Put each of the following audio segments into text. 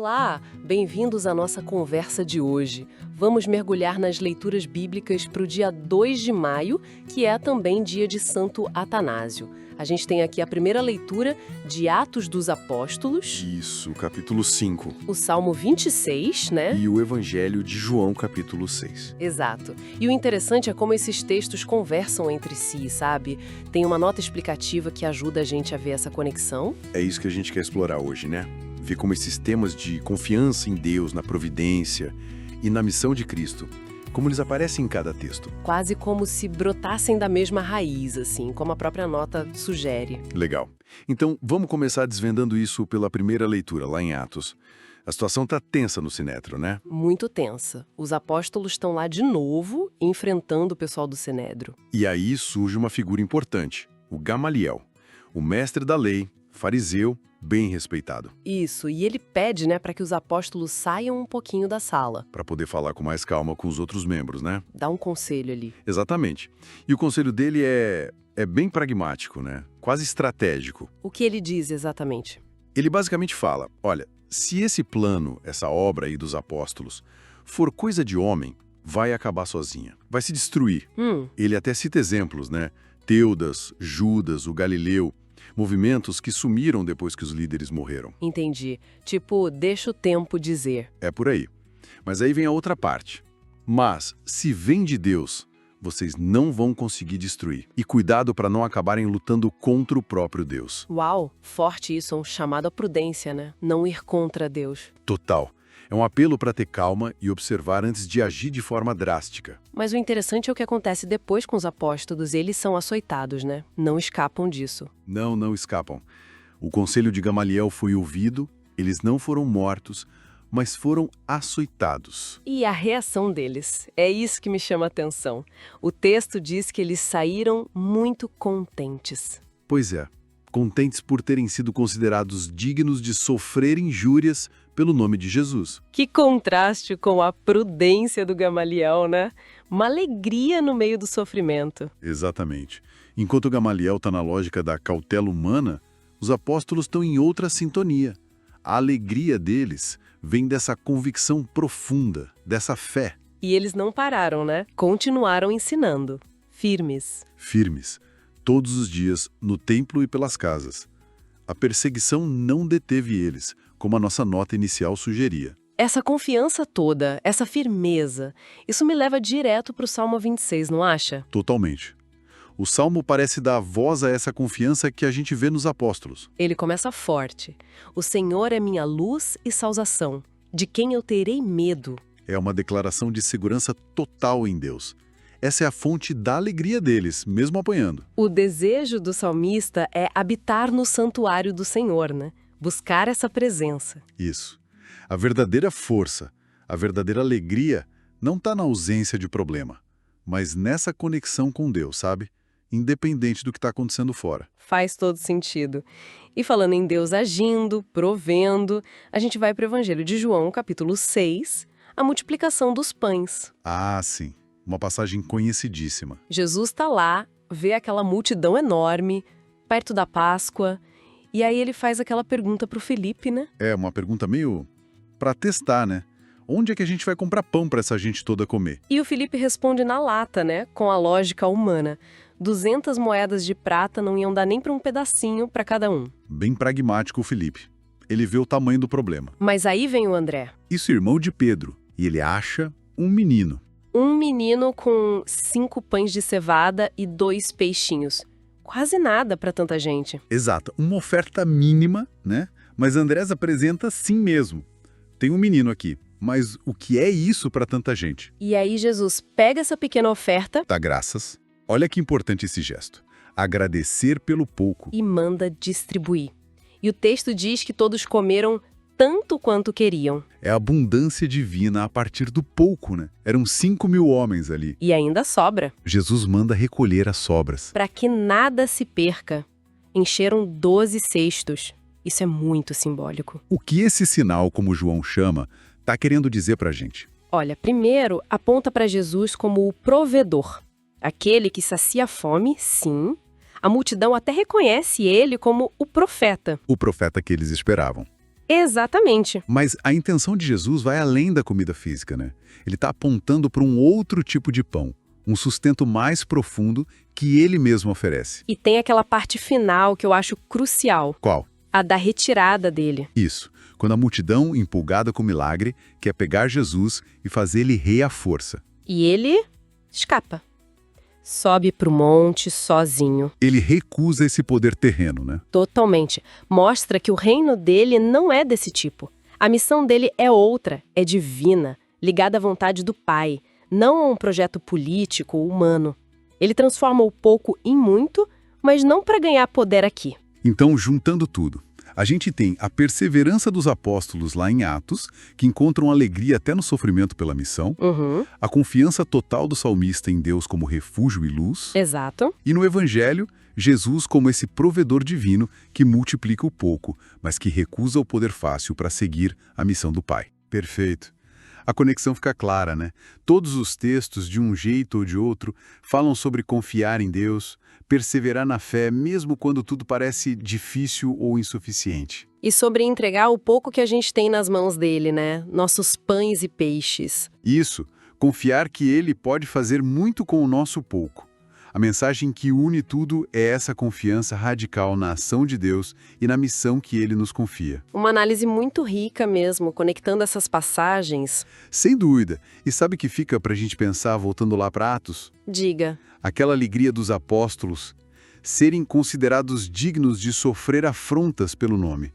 Olá, bem-vindos à nossa conversa de hoje. Vamos mergulhar nas leituras bíblicas para o dia 2 de maio, que é também dia de Santo Atanásio. A gente tem aqui a primeira leitura de Atos dos Apóstolos. Isso, capítulo 5. O Salmo 26, né? E o Evangelho de João, capítulo 6. Exato. E o interessante é como esses textos conversam entre si, sabe? Tem uma nota explicativa que ajuda a gente a ver essa conexão. É isso que a gente quer explorar hoje, né? Ver como esses temas de confiança em Deus, na providência e na missão de Cristo, como eles aparecem em cada texto. Quase como se brotassem da mesma raiz, assim, como a própria nota sugere. Legal. Então, vamos começar desvendando isso pela primeira leitura, lá em Atos. A situação tá tensa no Sinédrio, né? Muito tensa. Os apóstolos estão lá de novo, enfrentando o pessoal do Sinédrio. E aí surge uma figura importante, o Gamaliel, o mestre da lei, fariseu, bem respeitado. Isso, e ele pede, né, para que os apóstolos saiam um pouquinho da sala. Para poder falar com mais calma com os outros membros, né? Dá um conselho ali. Exatamente. E o conselho dele é bem pragmático, né? Quase estratégico. O que ele diz exatamente? Ele basicamente fala, olha, se esse plano, essa obra aí dos apóstolos, for coisa de homem, vai acabar sozinha. Vai se destruir. Ele até cita exemplos, né? Teudas, Judas, o Galileu, movimentos que sumiram depois que os líderes morreram. Entendi. Tipo, deixa o tempo dizer. É por aí. Mas aí vem a outra parte. Mas, se vem de Deus, vocês não vão conseguir destruir. E cuidado para não acabarem lutando contra o próprio Deus. Uau, forte isso, um chamado à prudência, né? Não ir contra Deus. Total. É um apelo para ter calma e observar antes de agir de forma drástica. Mas o interessante é o que acontece depois com os apóstolos. Eles são açoitados, né? Não escapam disso. Não escapam. O conselho de Gamaliel foi ouvido, eles não foram mortos, mas foram açoitados. E a reação deles? É isso que me chama a atenção. O texto diz que eles saíram muito contentes. Pois é, contentes por terem sido considerados dignos de sofrer injúrias pelo nome de Jesus. Que contraste com a prudência do Gamaliel, né? Uma alegria no meio do sofrimento. Exatamente. Enquanto Gamaliel está na lógica da cautela humana, os apóstolos estão em outra sintonia. A alegria deles vem dessa convicção profunda, dessa fé. E eles não pararam, né? Continuaram ensinando. Firmes. Firmes. Todos os dias, no templo e pelas casas. A perseguição não deteve eles, como a nossa nota inicial sugeria. Essa confiança toda, essa firmeza, isso me leva direto para o Salmo 26, não acha? Totalmente. O Salmo parece dar voz a essa confiança que a gente vê nos apóstolos. Ele começa forte. O Senhor é minha luz e salvação. De quem eu terei medo? É uma declaração de segurança total em Deus. Essa é a fonte da alegria deles, mesmo apanhando. O desejo do salmista é habitar no santuário do Senhor, né? Buscar essa presença. Isso. A verdadeira força, a verdadeira alegria não está na ausência de problema, mas nessa conexão com Deus, sabe? Independente do que está acontecendo fora. Faz todo sentido. E falando em Deus agindo, provendo, a gente vai para o Evangelho de João, capítulo 6, a multiplicação dos pães. Ah, sim. Uma passagem conhecidíssima. Jesus está lá, vê aquela multidão enorme, perto da Páscoa, e aí ele faz aquela pergunta para o Felipe, né? É uma pergunta meio para testar, né? Onde é que a gente vai comprar pão para essa gente toda comer? E o Felipe responde na lata, né? Com a lógica humana. 200 moedas de prata não iam dar nem para um pedacinho para cada um. Bem pragmático o Felipe. Ele vê o tamanho do problema. Mas aí vem o André. Isso, irmão de Pedro. E ele acha um menino. Um menino com 5 pães de cevada e 2 peixinhos. Quase nada para tanta gente. Exato. Uma oferta mínima, né? Mas Andrés apresenta sim mesmo. Tem um menino aqui. Mas o que é isso para tanta gente? E aí Jesus pega essa pequena oferta... Dá graças. Olha que importante esse gesto. Agradecer pelo pouco. E manda distribuir. E o texto diz que todos comeram tanto quanto queriam. É a abundância divina a partir do pouco, né? Eram 5.000 homens ali. E ainda sobra. Jesus manda recolher as sobras. Para que nada se perca. Encheram 12 cestos. Isso é muito simbólico. O que esse sinal, como João chama, está querendo dizer para a gente? Olha, primeiro, aponta para Jesus como o provedor. Aquele que sacia a fome, sim. A multidão até reconhece ele como o profeta. O profeta que eles esperavam. Exatamente. Mas a intenção de Jesus vai além da comida física, né? Ele está apontando para um outro tipo de pão, um sustento mais profundo que ele mesmo oferece. E tem aquela parte final que eu acho crucial. Qual? A da retirada dele. Isso, quando a multidão, empolgada com o milagre, quer pegar Jesus e fazer ele rei à força. E ele escapa. Sobe pro monte sozinho. Ele recusa esse poder terreno, né? Totalmente. Mostra que o reino dele não é desse tipo. A missão dele é outra, é divina, ligada à vontade do Pai, não a um projeto político ou humano. Ele transforma o pouco em muito, mas não para ganhar poder aqui. Então, juntando tudo, a gente tem a perseverança dos apóstolos lá em Atos, que encontram alegria até no sofrimento pela missão, a confiança total do salmista em Deus como refúgio e luz, Exato. e no Evangelho, Jesus como esse provedor divino que multiplica o pouco, mas que recusa o poder fácil para seguir a missão do Pai. Perfeito. A conexão fica clara, né? Todos os textos, de um jeito ou de outro, falam sobre confiar em Deus, perseverar na fé, mesmo quando tudo parece difícil ou insuficiente. E sobre entregar o pouco que a gente tem nas mãos dele, né? Nossos pães e peixes. Isso, confiar que Ele pode fazer muito com o nosso pouco. A mensagem que une tudo é essa confiança radical na ação de Deus e na missão que Ele nos confia. Uma análise muito rica mesmo, conectando essas passagens. Sem dúvida. E sabe o que fica para a gente pensar, voltando lá para Atos? Diga. Aquela alegria dos apóstolos, serem considerados dignos de sofrer afrontas pelo nome.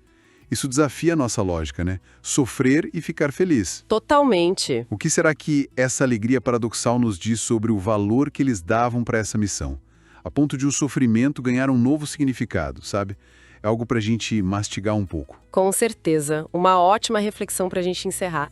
Isso desafia a nossa lógica, né? Sofrer e ficar feliz. Totalmente. O que será que essa alegria paradoxal nos diz sobre o valor que eles davam para essa missão? A ponto de o sofrimento ganhar um novo significado, sabe? É algo para a gente mastigar um pouco. Com certeza. Uma ótima reflexão para a gente encerrar.